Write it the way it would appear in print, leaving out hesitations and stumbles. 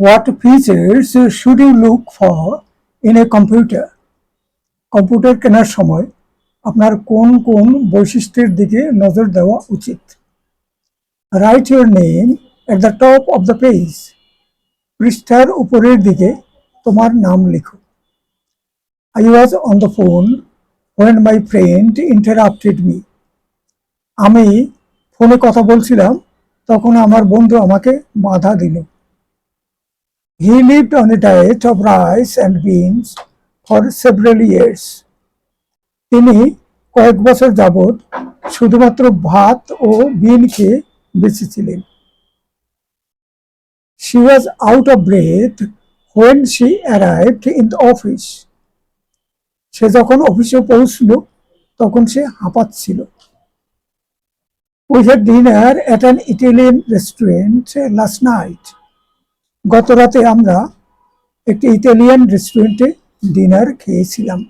What features should you look for in a computer? Computer কেনার সময় আপনার কোন কোন বৈশিষ্ট্যের দিকে নজর দেওয়া উচিত? Right your name at the top of the page. পৃষ্ঠার উপরের দিকে তোমার নাম লিখো। I was on the phone when my friend interrupted me. আমি ফোনে কথা বলছিলাম, তখন আমার বন্ধু আমাকে বাধা দিল। He lived on a diet of rice and beans for several years. তিনি কয়েক বছর যাবৎ শুধুমাত্র ভাত ও বিন খেয়ে বেঁচে ছিলেন। She was out of breath when she arrived in the office. সে যখন অফিসে পৌঁছল তখন সে হাঁপাচ্ছিল। We had dinner at an Italian restaurant last night. গত রাতে আমরা একটি ইতালিয়ান রেস্টুরেন্টে ডিনার খেয়েছিলাম।